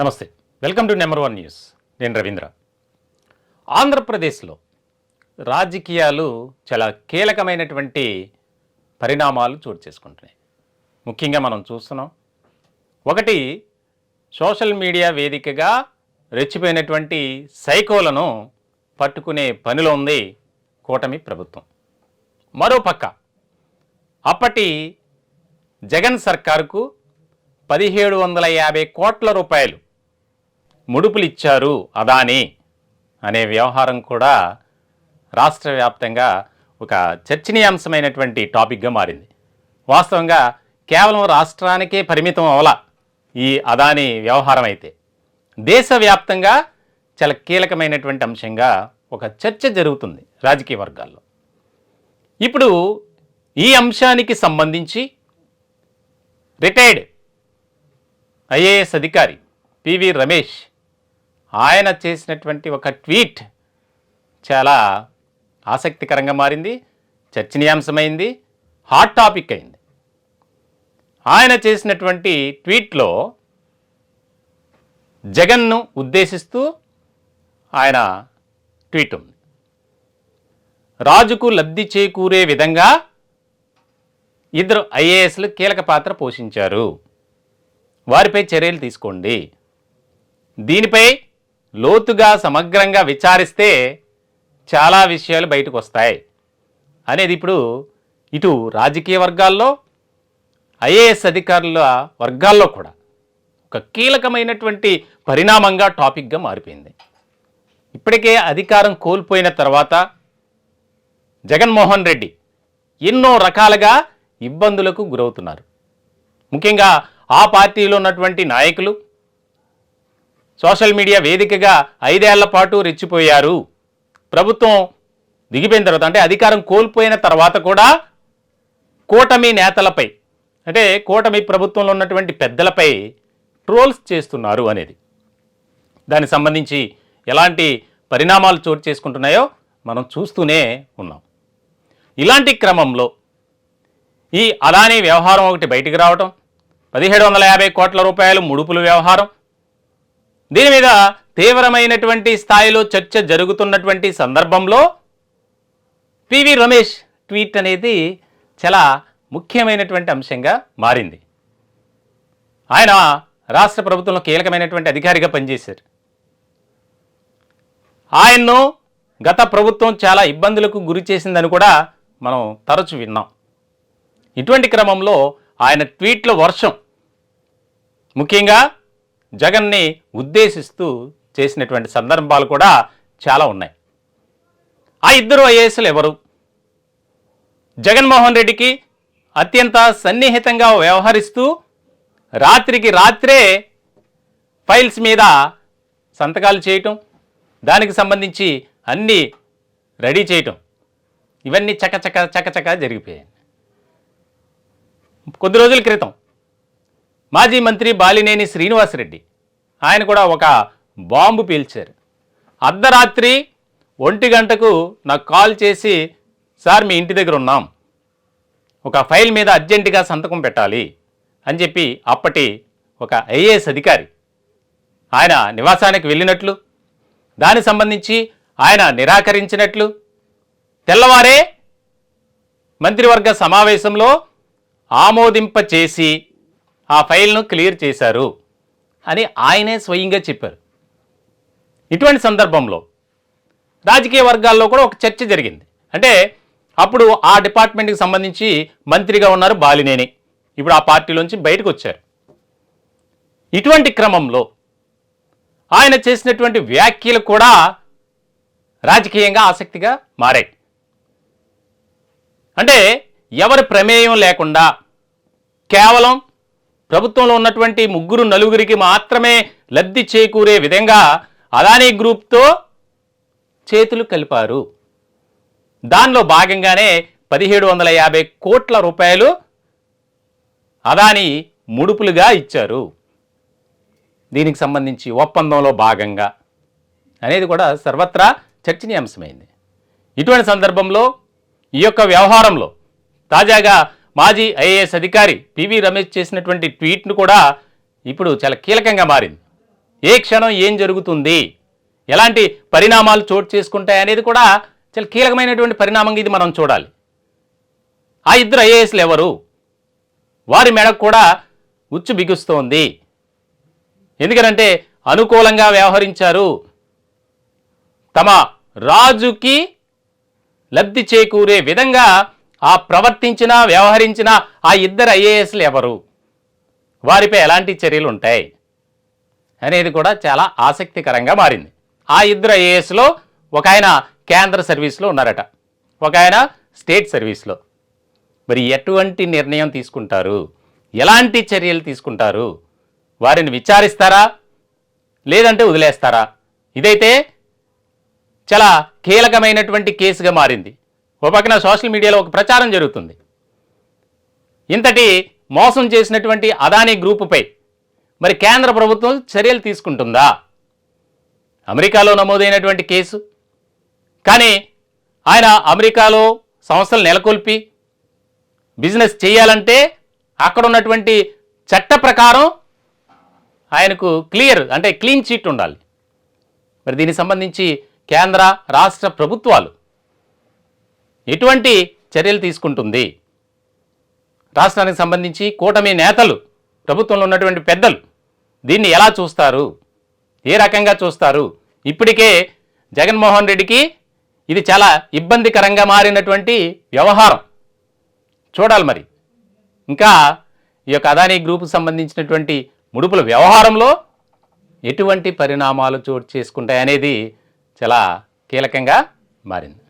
నమస్తే, welcome to number one news. నేను రవీంద్ర. ఆంధ్రప్రదేశ్లో రాజకీయాలు చాలా కీలకమైనటువంటి పరిణామాలు చోటు చేసుకుంటున్నాయి. ముఖ్యంగా మనం చూస్తున్నాం, ఒకటి సోషల్ మీడియా వేదికగా రెచ్చిపోయినటువంటి సైకోలను పట్టుకునే పనిలో ఉంది కూటమి ప్రభుత్వం. మరోపక్క అప్పటి జగన్ సర్కారుకు 1750 కోట్ల రూపాయలు ముడుపులు ఇచ్చారు అదానీ అనే వ్యవహారం కూడా రాష్ట్ర వ్యాప్తంగా ఒక చర్చనీయాంశమైనటువంటి టాపిక్గా మారింది. వాస్తవంగా కేవలం రాష్ట్రానికే పరిమితం అవలా ఈ అదానీ వ్యవహారం అయితే దేశవ్యాప్తంగా చాలా కీలకమైనటువంటి అంశంగా ఒక చర్చ జరుగుతుంది రాజకీయ వర్గాల్లో. ఇప్పుడు ఈ అంశానికి సంబంధించి రిటైర్డ్ ఐఏఎస్ అధికారి పివి రమేష్ ఆయన చేసినటువంటి ఒక ట్వీట్ చాలా ఆసక్తికరంగా మారింది, చర్చనీయాంశమైంది, హాట్ టాపిక్ అయింది. ఆయన చేసినటువంటి ట్వీట్లో జగన్ను ఉద్దేశిస్తూ ఆయన ట్వీట్ ఉంది. రాజుకు లబ్ధి చేకూరే విధంగా ఇద్దరు ఐఏఎస్లు కీలక పాత్ర పోషించారు, వారిపై చర్యలు తీసుకోండి. దీనిపై లోతుగా సమగ్రంగా విచారిస్తే చాలా విషయాలు బయటకు వస్తాయి అనేది ఇప్పుడు ఇటు రాజకీయ వర్గాల్లో ఐఏఎస్ అధికారుల వర్గాల్లో కూడా ఒక కీలకమైనటువంటి పరిణామంగా టాపిక్గా మారిపోయింది. ఇప్పటికే అధికారం కోల్పోయిన తర్వాత జగన్మోహన్ రెడ్డి ఎన్నో రకాలుగా ఇబ్బందులకు గురవుతున్నారు. ముఖ్యంగా ఆ పార్టీలో ఉన్నటువంటి నాయకులు సోషల్ మీడియా వేదికగా 5 ఏళ్ల పాటు రెచ్చిపోయారు. ప్రభుత్వం దిగిపోయిన తర్వాత, అంటే అధికారం కోల్పోయిన తర్వాత కూడా కూటమి నేతలపై, అంటే కూటమి ప్రభుత్వంలో ఉన్నటువంటి పెద్దలపై ట్రోల్స్ చేస్తున్నారు అనేది, దానికి సంబంధించి ఎలాంటి పరిణామాలు చోటు చేసుకుంటున్నాయో మనం చూస్తూనే ఉన్నాం. ఇలాంటి క్రమంలో ఈ అదానీ వ్యవహారం ఒకటి బయటికి రావటం, 1750 కోట్ల రూపాయలు ముడుపుల వ్యవహారం, దీని మీద తీవ్రమైనటువంటి స్థాయిలో చర్చ జరుగుతున్నటువంటి సందర్భంలో పివి రమేష్ ట్వీట్ అనేది చాలా ముఖ్యమైనటువంటి అంశంగా మారింది. ఆయన రాష్ట్ర ప్రభుత్వంలో కీలకమైనటువంటి అధికారిగా పనిచేశారు. ఆయన్ను గత ప్రభుత్వం చాలా ఇబ్బందులకు గురి చేసిందని కూడా మనం తరచు విన్నాం. ఇటువంటి క్రమంలో ఆయన ట్వీట్ల వర్షం, ముఖ్యంగా జగన్ని ఉద్దేశిస్తూ చేసినటువంటి సందర్భాలు కూడా చాలా ఉన్నాయి. ఆ ఇద్దరు ఐఏఎస్లు ఎవరు? జగన్మోహన్ రెడ్డికి అత్యంత సన్నిహితంగా వ్యవహరిస్తూ రాత్రికి రాత్రే ఫైల్స్ మీద సంతకాలు చేయటం, దానికి సంబంధించి అన్నీ రెడీ చేయటం, ఇవన్నీ చకచక జరిగిపోయాయి. కొద్ది రోజుల క్రితం మాజీ మంత్రి బాలినేని శ్రీనివాసరెడ్డి ఆయన కూడా ఒక బాంబు పీల్చారు. అర్ధరాత్రి 1 గంటకు నాకు కాల్ చేసి, సార్ మీ ఇంటి దగ్గర ఉన్నాం, ఒక ఫైల్ మీద అర్జెంటుగా సంతకం పెట్టాలి అని చెప్పి అప్పటి ఒక ఐఏఎస్ అధికారి ఆయన నివాసానికి వెళ్ళినట్లు, దానికి సంబంధించి ఆయన నిరాకరించినట్లు, తెల్లవారే మంత్రివర్గ సమావేశంలో ఆమోదింపచేసి ఆ ఫైల్ను క్లియర్ చేశారు అని ఆయనే స్వయంగా చెప్పారు. ఇటువంటి సందర్భంలో రాజకీయ వర్గాల్లో కూడా ఒక చర్చ జరిగింది. అంటే అప్పుడు ఆ డిపార్ట్మెంట్కి సంబంధించి మంత్రిగా ఉన్నారు బాలినేని, ఇప్పుడు ఆ పార్టీలోంచి బయటకు వచ్చారు. ఇటువంటి క్రమంలో ఆయన చేసినటువంటి వ్యాఖ్యలు కూడా రాజకీయంగా ఆసక్తిగా మారాయి. అంటే ఎవరి ప్రమేయం లేకుండా కేవలం ప్రభుత్వంలో ఉన్నటువంటి 3-4 మాత్రమే లబ్ధి చేకూరే విధంగా అదానీ గ్రూప్తో చేతులు కలిపారు. దానిలో భాగంగానే 1750 కోట్ల రూపాయలు అదానీ ముడుపులుగా ఇచ్చారు. దీనికి సంబంధించి ఒప్పందంలో భాగంగా అనేది కూడా సర్వత్రా చర్చనీయాంశమైంది. ఇటువంటి సందర్భంలో ఈ యొక్క వ్యవహారంలో తాజాగా మాజీ ఐఏఎస్ అధికారి పివి రమేష్ చేసినటువంటి ట్వీట్ను కూడా ఇప్పుడు చాలా కీలకంగా మారింది. ఏ క్షణం ఏం జరుగుతుంది, ఎలాంటి పరిణామాలు చోటు చేసుకుంటాయి అనేది కూడా చాలా కీలకమైనటువంటి పరిణామంగా ఇది మనం చూడాలి. ఆ ఇద్దరు ఐఏఎస్లు ఎవరు? వారి మెడకు కూడా ఉచ్చు బిగుస్తోంది. ఎందుకనంటే అనుకూలంగా వ్యవహరించారు, తమ రాజుకి లబ్ధి చేకూరే విధంగా ఆ ప్రవర్తించిన వ్యవహరించిన ఆ ఇద్దరు ఐఏఎస్లు ఎవరు, వారిపై ఎలాంటి చర్యలు ఉంటాయి అనేది కూడా చాలా ఆసక్తికరంగా మారింది. ఆ ఇద్దరు ఐఏఎస్లో ఒక ఆయన కేంద్ర సర్వీస్లో ఉన్నారట, ఒక ఆయన స్టేట్ సర్వీస్లో. మరి ఎటువంటి నిర్ణయం తీసుకుంటారు, ఎలాంటి చర్యలు తీసుకుంటారు, వారిని విచారిస్తారా లేదంటే వదిలేస్తారా? ఇదైతే చాలా కీలకమైనటువంటి కేసుగా మారింది. ఒక పక్కన సోషల్ మీడియాలో ఒక ప్రచారం జరుగుతుంది. ఇంతటి మోసం చేసినటువంటి అదానీ గ్రూపుపై మరి కేంద్ర ప్రభుత్వం చర్యలు తీసుకుంటుందా? అమెరికాలో నమోదైనటువంటి కేసు, కానీ ఆయన అమెరికాలో సంస్థలు నెలకొల్పి బిజినెస్ చేయాలంటే అక్కడ ఉన్నటువంటి చట్ట ప్రకారం ఆయనకు క్లీన్ చిట్ ఉండాలి. మరి దీనికి సంబంధించి కేంద్ర రాష్ట్ర ప్రభుత్వాలు ఎటువంటి చర్యలు తీసుకుంటుంది? రాష్ట్రానికి సంబంధించి కూటమి నేతలు, ప్రభుత్వంలో ఉన్నటువంటి పెద్దలు దీన్ని ఎలా చూస్తారు, ఏ రకంగా చూస్తారు? ఇప్పటికే జగన్మోహన్ రెడ్డికి ఇది చాలా ఇబ్బందికరంగా మారినటువంటి వ్యవహారం. చూడాలి మరి ఇంకా ఈ యొక్క అదానీ గ్రూప్కి సంబంధించినటువంటి ముడుపుల వ్యవహారంలో ఎటువంటి పరిణామాలు చోటు చేసుకుంటాయనేది చాలా కీలకంగా మారింది.